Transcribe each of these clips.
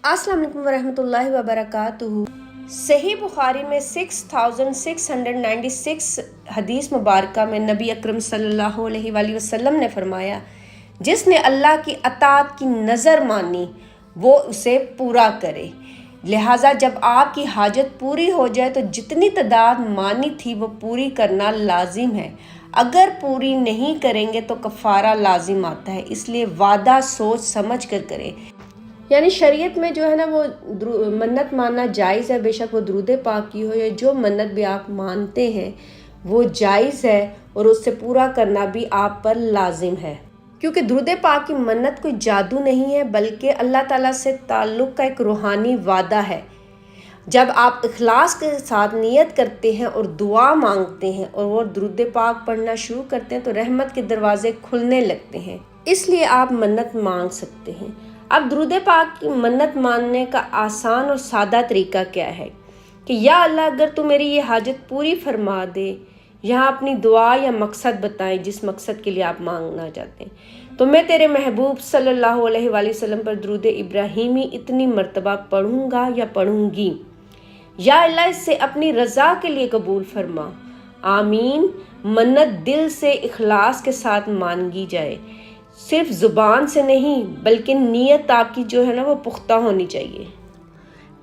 अस्सलाम वालेकुम वरहमतुल्लाहि वबरकातुहू। सही बुखारी में 6696 हदीस मुबारका में नबी अकरम सल्लल्लाहु अलैहि वसल्लम ने फरमाया, जिसने अल्लाह की अताअत की नज़र मानी वो उसे पूरा करे। लिहाजा जब आपकी हाजत पूरी हो जाए तो जितनी तादाद मानी थी वो पूरी करना लाजिम है। अगर पूरी नहीं करेंगे तो कफ़ारा लाजिम आता है, इसलिए वादा सोच समझ कर करें। यानी शरीयत में जो है ना वो मन्नत मानना जायज़ है, बेशक वो दुरूद पाक की हो या जो मन्नत भी आप मानते हैं वो जायज़ है और उससे पूरा करना भी आप पर लाजिम है, क्योंकि दुरूद पाक की मन्नत कोई जादू नहीं है बल्कि अल्लाह ताला से ताल्लुक़ का एक रूहानी वादा है। जब आप इखलास के साथ नियत करते हैं और दुआ मांगते हैं और वो दुरूद पाक पढ़ना शुरू करते हैं तो रहमत के दरवाजे खुलने लगते हैं, इसलिए आप मन्नत मांग सकते हैं। अब दुरूद पाक की मन्नत मानने का आसान और सादा तरीका क्या है कि या अल्लाह अगर तू मेरी ये हाजत पूरी फरमा दे, यहाँ अपनी दुआ या मकसद बताएं जिस मकसद के लिए आप मांगना चाहते हैं, तो मैं तेरे महबूब सल्लल्लाहु अलैहि वसल्लम पर दुरूद इब्राहिमी इतनी मर्तबा पढ़ूंगा या पढ़ूंगी। या अल्लाह इससे अपनी रज़ा के लिए कबूल फरमा, आमीन। मन्नत दिल से इखलास के साथ मांगी जाए, सिर्फ ज़ुबान से नहीं बल्कि नीयत आपकी जो है ना वो पुख्ता होनी चाहिए।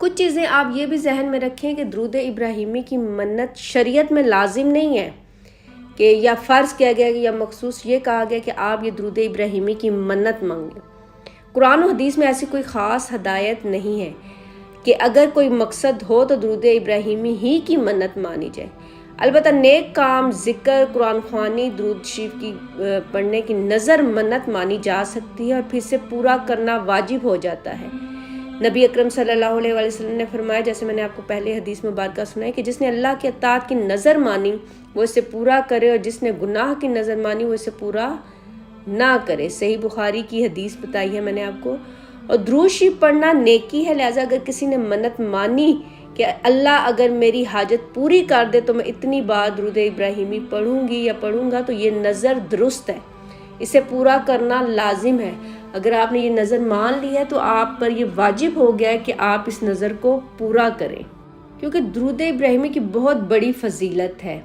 कुछ चीज़ें आप ये भी जहन में रखें कि दुरूद इब्राहिमी की मन्नत शरीयत में लाजिम नहीं है कि या फ़र्ज़ किया गया या मखसूस ये कहा गया कि आप ये दुरूद इब्राहिमी की मन्नत मांगें। कुरान और हदीस में ऐसी कोई ख़ास हदायत नहीं है कि अगर कोई मकसद हो तो दुरूद इब्राहिमी ही की मन्नत मानी जाए। अलबत्ता नेक काम, ज़िक्र, कुरान ख़वानी, दुरूद शरीफ की पढ़ने की नज़र मन्नत मानी जा सकती है और फिर से पूरा करना वाजिब हो जाता है। नबी अकरम सल्लल्लाहु अलैहि वसल्लम ने फरमाया, जैसे मैंने आपको पहले हदीस मुबारका सुनाई, कि जिसने अल्लाह की अताअत की नज़र मानी वो इसे पूरा करे और जिसने गुनाह की नज़र मानी वो इसे पूरा ना करे। सही बुखारी की हदीस बताई है मैंने आपको। और दुरूद शरीफ पढ़ना नेकी है, लिहाजा अगर किसी ने मन्नत मानी कि अल्लाह अगर मेरी हाजत पूरी कर दे तो मैं इतनी बार दुरूद इब्राहिमी पढ़ूंगी या पढ़ूंगा, तो ये नज़र दुरुस्त है, इसे पूरा करना लाजिम है। अगर आपने ये नज़र मान ली है तो आप पर ये वाजिब हो गया है कि आप इस नज़र को पूरा करें, क्योंकि दुरूद इब्राहिमी की बहुत बड़ी फजीलत है।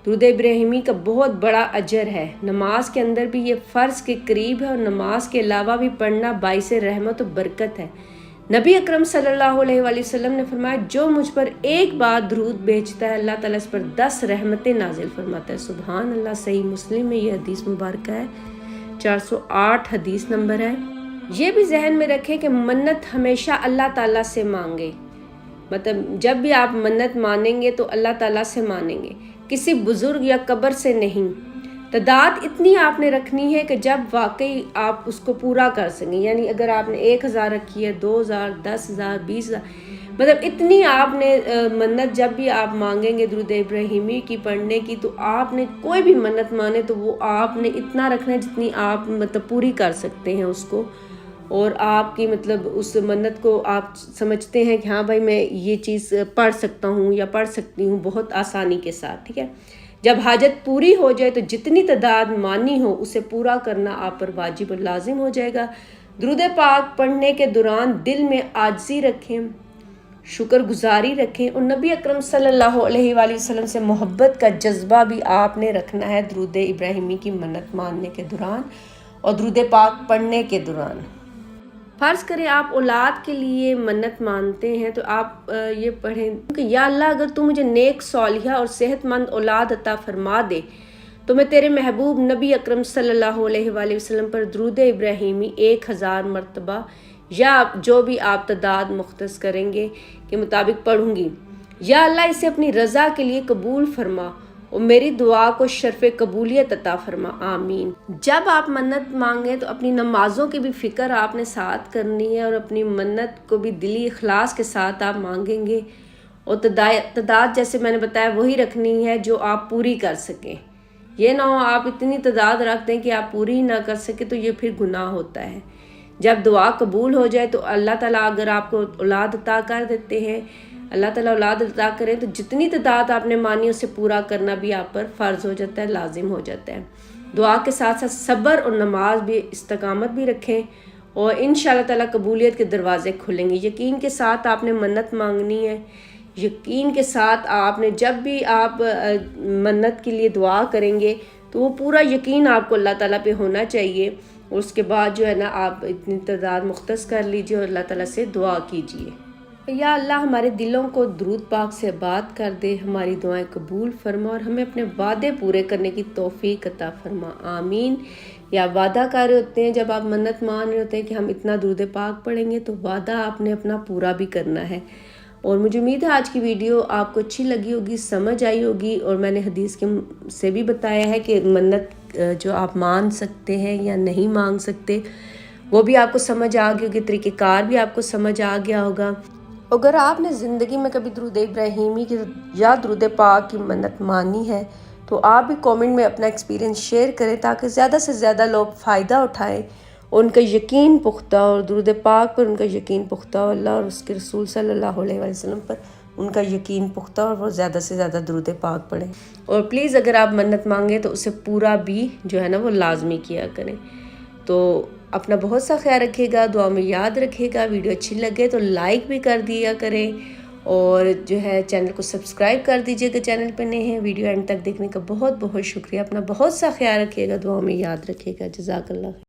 दुरूद इब्राहिमी का बहुत बड़ा अजर है। नमाज के अंदर भी ये फ़र्ज़ के करीब है और नमाज के अलावा भी पढ़ना बाइस रहमत और बरकत है। नबी अकरम सल्लल्लाहु अलैहि वसल्लम ने फरमाया, जो मुझ पर एक बार दुरूद भेजता है अल्लाह ताला इस पर 10 रहमतें नाजिल फरमाता है। सुभान अल्लाह। सही मुस्लिम में ये हदीस मुबारक है, 408 हदीस नंबर है। ये भी जहन में रखें कि मन्नत हमेशा अल्लाह ताला से मांगे, मतलब जब भी आप मन्नत मानेंगे तो अल्लाह ताला से मानेंगे, किसी बुजुर्ग या कब्र से नहीं। तादाद इतनी आपने रखनी है कि जब वाकई आप उसको पूरा कर सकें। यानी अगर आपने 1000 रखी है, 2000, 10,000, 20,000, मतलब इतनी आपने मन्नत जब भी आप मांगेंगे दुरूद इब्राहिमी की पढ़ने की, तो आपने कोई भी मन्नत माने तो वो आपने इतना रखना है जितनी आप मतलब पूरी कर सकते हैं उसको, और आपकी मतलब उस मन्नत को आप समझते हैं कि हाँ भाई मैं ये चीज़ पढ़ सकता हूँ या पढ़ सकती हूँ बहुत आसानी के साथ। ठीक है, जब हाजत पूरी हो जाए तो जितनी तादाद मानी हो उसे पूरा करना आप पर वाजिब और लाजिम हो जाएगा। दुरूद पाक पढ़ने के दौरान दिल में आजिज़ी रखें, शुक्रगुजारी रखें और नबी अकरम सल्लल्लाहु अलैहि वसल्लम से मोहब्बत का जज्बा भी आपने रखना है दुरूद इब्राहिमी की मन्नत मानने के दौरान और दुरूद पाक पढ़ने के दौरान। फ़र्ज़ करें आप औलाद के लिए मन्नत मानते हैं तो आप ये पढ़ें कि या अल्लाह अगर तू मुझे नेक, सौलिहा और सेहतमंद औलाद अता फरमा दे तो मैं तेरे महबूब नबी अकरम सल्लल्लाहु अलैहि वसल्लम पर दुरूद इब्राहिमी 1000 मरतबा या जो भी आप तादाद मुख्तस करेंगे के मुताबिक पढ़ूंगी। या अल्लाह इसे अपनी रज़ा के लिए कबूल फरमा और मेरी दुआ को शर्फ़ कबूलियत अता फरमा, आमीन। जब आप मन्नत मांगे तो अपनी नमाज़ों की भी फ़िक्र आपने साथ करनी है और अपनी मन्नत को भी दिली इखलास के साथ आप मांगेंगे और तादाद जैसे मैंने बताया वही रखनी है जो आप पूरी कर सकें। ये ना हो आप इतनी तादाद रख दें कि आप पूरी ना कर सके, तो ये फिर गुनाह होता है। जब दुआ कबूल हो जाए तो अल्लाह ताला अगर आपको औलाद अता कर देते हैं, अल्लाह ताला औलाद अता करें तो जितनी तादाद आपने मानी उसे पूरा करना भी आप पर फ़र्ज़ हो जाता है, लाजिम हो जाता है। दुआ के साथ साथ सब्र और नमाज भी, इस्तकामत भी रखें اور انشاءاللہ تعالیٰ قبولیت کے دروازے کھلیں گے۔ یقین کے ساتھ آپ نے منت مانگنی ہے، یقین کے ساتھ آپ نے جب بھی آپ منت کے لیے دعا کریں گے تو وہ پورا یقین آپ کو اللہ تعالیٰ پہ ہونا چاہیے، اور اس کے بعد جو ہے نا آپ اتنی تعداد مختص کر لیجئے اور اللہ تعالیٰ سے دعا کیجئے۔ یا اللہ ہمارے دلوں کو درود پاک سے آباد کر دے، ہماری دعائیں قبول فرما اور ہمیں اپنے وعدے پورے کرنے کی توفیق عطا فرما، آمین۔ یا وعدہ کر رہے ہوتے ہیں جب آپ منت مان رہے ہوتے ہیں کہ ہم اتنا درود پاک پڑھیں گے، تو وعدہ آپ نے اپنا پورا بھی کرنا ہے۔ اور مجھے امید ہے آج کی ویڈیو آپ کو اچھی لگی ہوگی، سمجھ آئی ہوگی، اور میں نے حدیث کے سے بھی بتایا ہے کہ منت جو آپ مان سکتے ہیں یا نہیں مانگ سکتے وہ بھی آپ کو سمجھ آ گئی ہوگی، طریقہ کار بھی آپ کو سمجھ آ گیا ہوگا۔ اگر آپ نے زندگی میں کبھی درود ابراہیمی کی یا درود پاک کی منت مانی ہے تو آپ بھی کامنٹ میں اپنا ایکسپیرینس شیئر کریں تاکہ زیادہ سے زیادہ لوگ فائدہ اٹھائیں، ان کا یقین پختہ اور درود پاک پر ان کا یقین پختہ ہو، اللہ اور اس کے رسول صلی اللہ علیہ وسلم پر ان کا یقین پختہ اور وہ زیادہ سے زیادہ درود پاک پڑھیں۔ اور پلیز اگر آپ منت مانگیں تو اسے پورا بھی جو ہے نا وہ لازمی کیا کریں۔ تو اپنا بہت سا خیال رکھے گا، دعا میں یاد رکھے گا، ویڈیو اچھی لگے تو لائک بھی کر دیا کریں، اور جو ہے چینل کو سبسکرائب کر دیجئے گا چینل پہ نئے ہیں۔ ویڈیو اینڈ تک دیکھنے کا بہت بہت شکریہ، اپنا بہت سا خیال رکھیے گا، دعا میں یاد رکھیے گا۔ جزاک اللہ۔